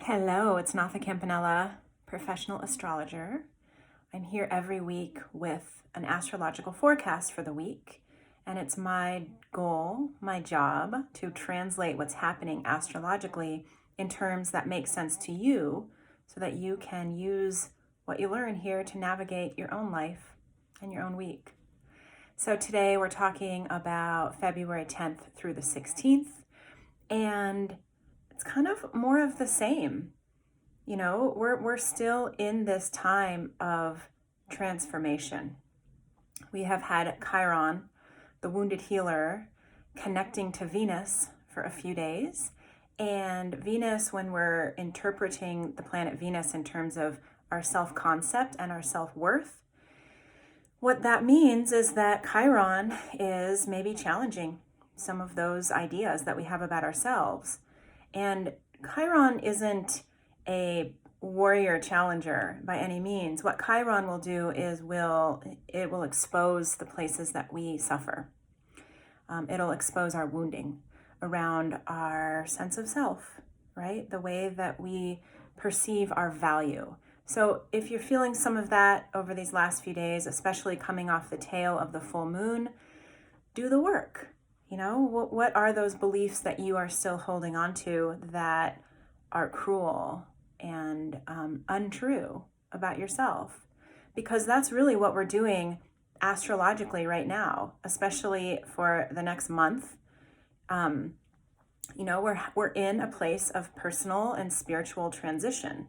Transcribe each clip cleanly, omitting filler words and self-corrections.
Hello, it's Natha Campanella, professional astrologer. I'm here every week with an astrological forecast for the week, and it's my goal, my job, to translate what's happening astrologically in terms that make sense to you so that you can use what you learn here to navigate your own life and your own week. So today we're talking about February 10th through the 16th, and it's kind of more of the same. You know, we're still in this time of transformation. We have had Chiron, the wounded healer, connecting to Venus for a few days. And Venus, when we're interpreting the planet Venus in terms of our self-concept and our self-worth, what that means is that Chiron is maybe challenging some of those ideas that we have about ourselves. And Chiron isn't a warrior challenger by any means. What Chiron will do is it will expose the places that we suffer. It'll expose our wounding around our sense of self, right? The way that we perceive our value. So if you're feeling some of that over these last few days, especially coming off the tail of the full moon, do the work. You know, what are those beliefs that you are still holding on to that are cruel and untrue about yourself? Because that's really what we're doing astrologically right now, especially for the next month. You know, we're in a place of personal and spiritual transition.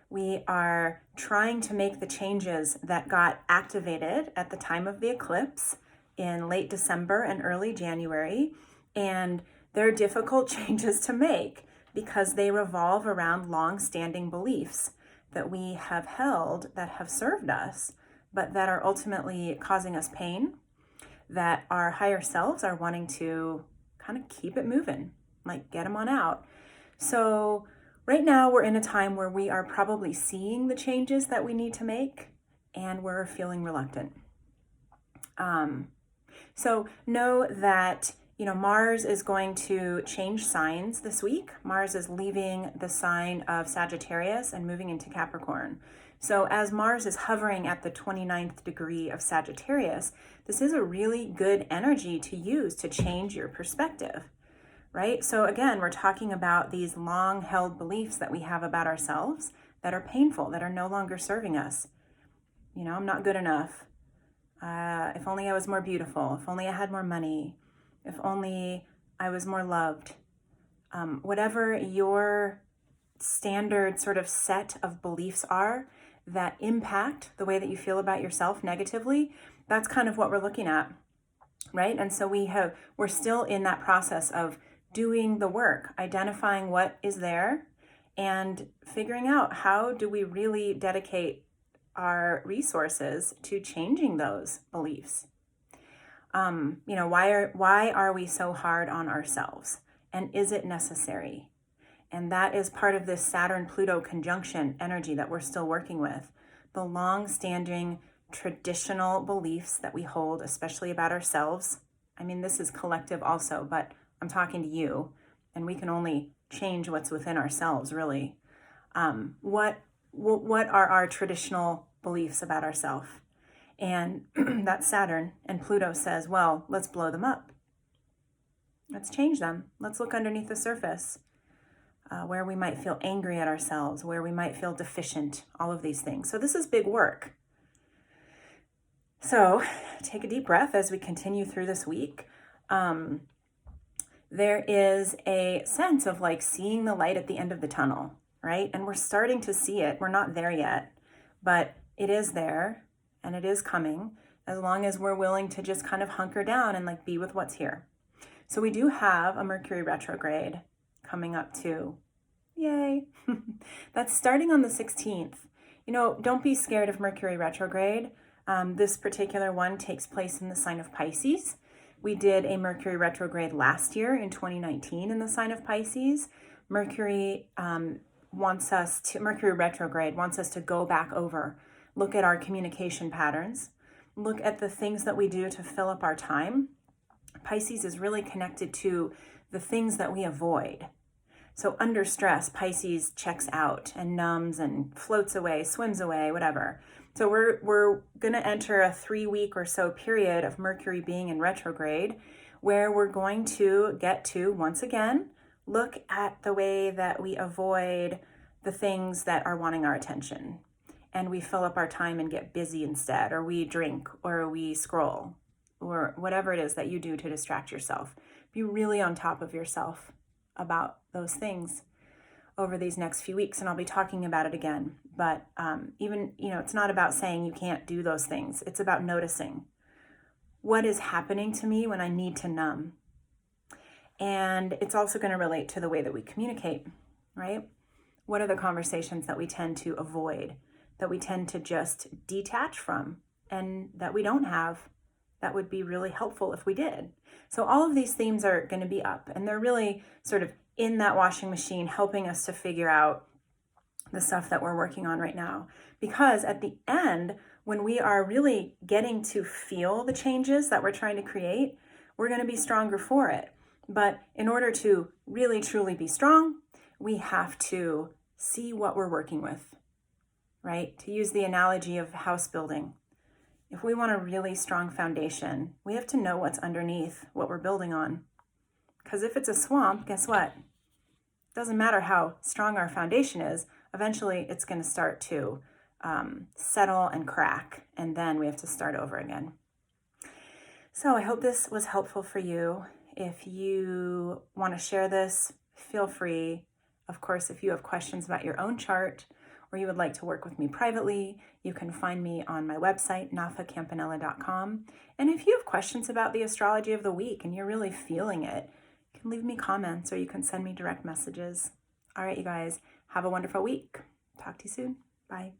We are trying to make the changes that got activated at the time of the eclipse in late December and early January, and they're difficult changes to make because they revolve around long-standing beliefs that we have held that have served us, but that are ultimately causing us pain, that our higher selves are wanting to kind of keep it moving, like get them on out. So right now we're in a time where we are probably seeing the changes that we need to make, and we're feeling reluctant. So know that, you know, Mars is going to change signs this week. Mars is leaving the sign of Sagittarius and moving into Capricorn. So as Mars is hovering at the 29th degree of Sagittarius, this is a really good energy to use to change your perspective, right? So again, we're talking about these long-held beliefs that we have about ourselves that are painful, that are no longer serving us. You know, I'm not good enough. If only I was more beautiful, if only I had more money, if only I was more loved. Whatever your standard sort of set of beliefs are that impact the way that you feel about yourself negatively, that's kind of what we're looking at, right? And so we're still in that process of doing the work, identifying what is there and figuring out how do we really dedicate our resources to changing those beliefs. You know, why are we so hard on ourselves? And is it necessary? And that is part of this Saturn-Pluto conjunction energy that we're still working with. The long-standing traditional beliefs that we hold, especially about ourselves. I mean, this is collective also, but I'm talking to you, and we can only change what's within ourselves, really. What are our traditional beliefs about ourselves? And that Saturn and Pluto says, well, let's blow them up. Let's change them. Let's look underneath the surface, where we might feel angry at ourselves, where we might feel deficient, all of these things. So this is big work. So take a deep breath as we continue through this week. There is a sense of like seeing the light at the end of the tunnel, right? And we're starting to see it. We're not there yet, but it is there and it is coming as long as we're willing to just kind of hunker down and like be with what's here. So we do have a Mercury retrograde coming up too. Yay. That's starting on the 16th. You know, don't be scared of Mercury retrograde. This particular one takes place in the sign of Pisces. We did a Mercury retrograde last year in 2019 in the sign of Pisces. Mercury retrograde wants us to go back over, look at our communication patterns, look at the things that we do to fill up our time. Pisces is really connected to the things that we avoid. So under stress, Pisces checks out and numbs and floats away, swims away, whatever. So we're going to enter a 3-week or so period of Mercury being in retrograde, where we're going to get to, once again, look at the way that we avoid the things that are wanting our attention. And we fill up our time and get busy instead, or we drink, or we scroll, or whatever it is that you do to distract yourself. Be really on top of yourself about those things over these next few weeks, and I'll be talking about it again. But even, it's not about saying you can't do those things. It's about noticing what is happening to me when I need to numb. And it's also going to relate to the way that we communicate, right? What are the conversations that we tend to avoid, that we tend to just detach from, and that we don't have, that would be really helpful if we did? So all of these themes are going to be up, and they're really sort of in that washing machine, helping us to figure out the stuff that we're working on right now. Because at the end, when we are really getting to feel the changes that we're trying to create, we're going to be stronger for it. But in order to really, truly be strong, we have to see what we're working with, right? To use the analogy of house building, if we want a really strong foundation, we have to know what's underneath what we're building on. Because if it's a swamp, guess what? It doesn't matter how strong our foundation is, eventually it's going to start to settle and crack, and then we have to start over again. So I hope this was helpful for you. If you want to share this, feel free. Of course, if you have questions about your own chart, or you would like to work with me privately, you can find me on my website, nathacampanella.com. And if you have questions about the astrology of the week and you're really feeling it, you can leave me comments or you can send me direct messages. All right, you guys, have a wonderful week. Talk to you soon. Bye.